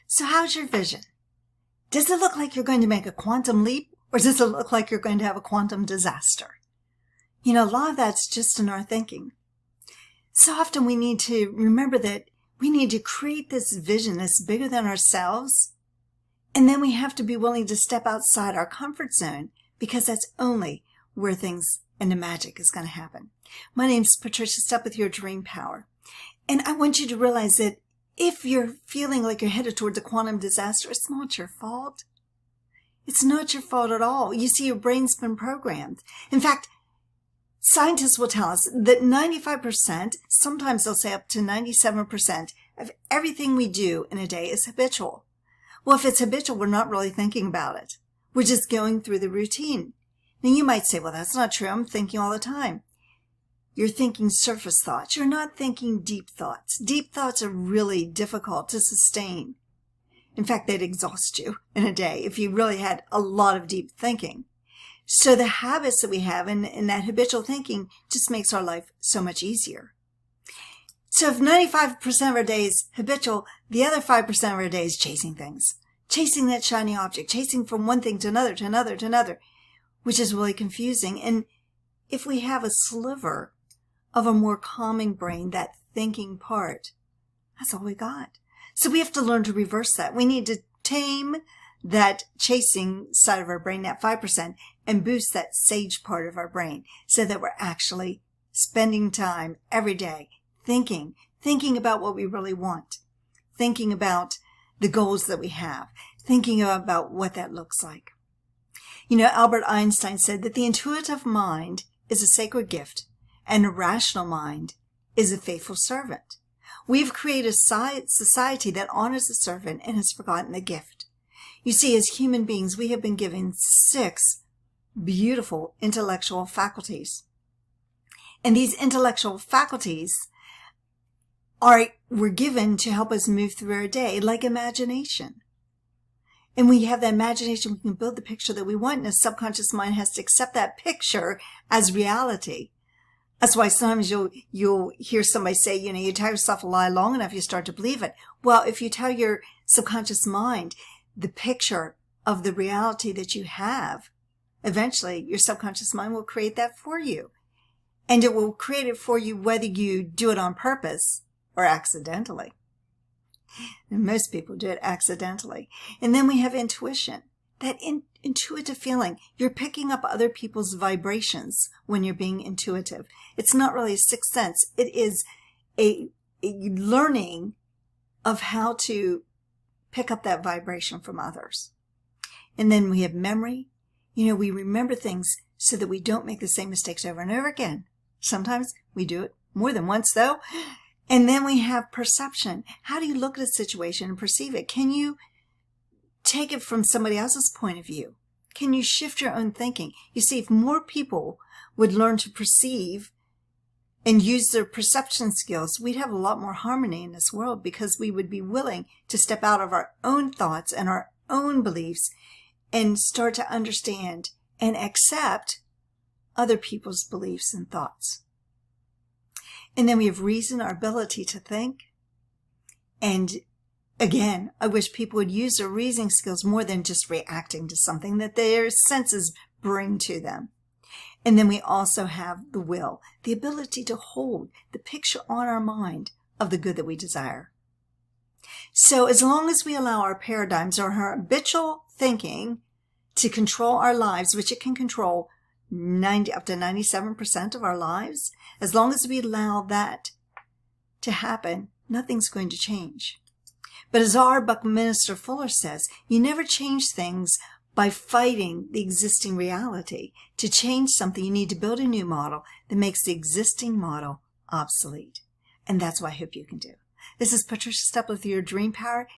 So how's your vision? Does it look like you're going to make a quantum leap, or does it look like you're going to have a quantum disaster? A lot of that's just in our thinking. So often we need to remember that we need to create this vision that's bigger than ourselves, and then we have to be willing to step outside our comfort zone, because that's only where things and the magic is going to happen. My name's Patricia Stepp with Your Dream Power, and I want you to realize that if you're feeling like you're headed towards a quantum disaster, it's not your fault. It's not your fault at all. You see, your brain's been programmed. In fact, scientists will tell us that 95%, sometimes they'll say up to 97% of everything we do in a day is habitual. Well, if it's habitual, we're not really thinking about it. We're just going through the routine. Now, you might say, well, that's not true. I'm thinking all the time. You're thinking surface thoughts. You're not thinking deep thoughts. Deep thoughts are really difficult to sustain. In fact, they'd exhaust you in a day if you really had a lot of deep thinking. So the habits that we have in that habitual thinking just makes our life so much easier. So if 95% of our day is habitual, the other 5% of our day is chasing things. Chasing that shiny object, chasing from one thing to another, to another, to another, which is really confusing. And if we have a sliver of a more calming brain, that thinking part, that's all we got. So we have to learn to reverse that. We need to tame that chasing side of our brain, that 5%, and boost that sage part of our brain so that we're actually spending time every day thinking about what we really want, thinking about the goals that we have, thinking about what that looks like. Albert Einstein said that the intuitive mind is a sacred gift, and a rational mind is a faithful servant. We've created a society that honors the servant and has forgotten the gift. You see, as human beings, we have been given 6 beautiful intellectual faculties. And these intellectual faculties were given to help us move through our day, like imagination. And we have that imagination, we can build the picture that we want, and the subconscious mind has to accept that picture as reality. That's why sometimes you'll hear somebody say, you tell yourself a lie long enough, you start to believe it. Well, if you tell your subconscious mind the picture of the reality that you have, eventually your subconscious mind will create that for you. And it will create it for you whether you do it on purpose or accidentally. And most people do it accidentally. And then we have intuition. That intuitive feeling. You're picking up other people's vibrations when you're being intuitive. It's not really a sixth sense. It is a learning of how to pick up that vibration from others. And then we have memory. We remember things so that we don't make the same mistakes over and over again. Sometimes we do it more than once, though. And then we have perception. How do you look at a situation and perceive it? Can you take it from somebody else's point of view? Can you shift your own thinking? You see, if more people would learn to perceive and use their perception skills, we'd have a lot more harmony in this world, because we would be willing to step out of our own thoughts and our own beliefs and start to understand and accept other people's beliefs and thoughts. And then we have reason, our ability to think. And again, I wish people would use their reasoning skills more than just reacting to something that their senses bring to them. And then we also have the will, the ability to hold the picture on our mind of the good that we desire. So as long as we allow our paradigms or our habitual thinking to control our lives, which it can control up to 97% of our lives, as long as we allow that to happen, nothing's going to change. But as R. Buckminster Fuller says, you never change things by fighting the existing reality. To change something, you need to build a new model that makes the existing model obsolete. And that's what I hope you can do. This is Patricia Stepp with Your Dream Power.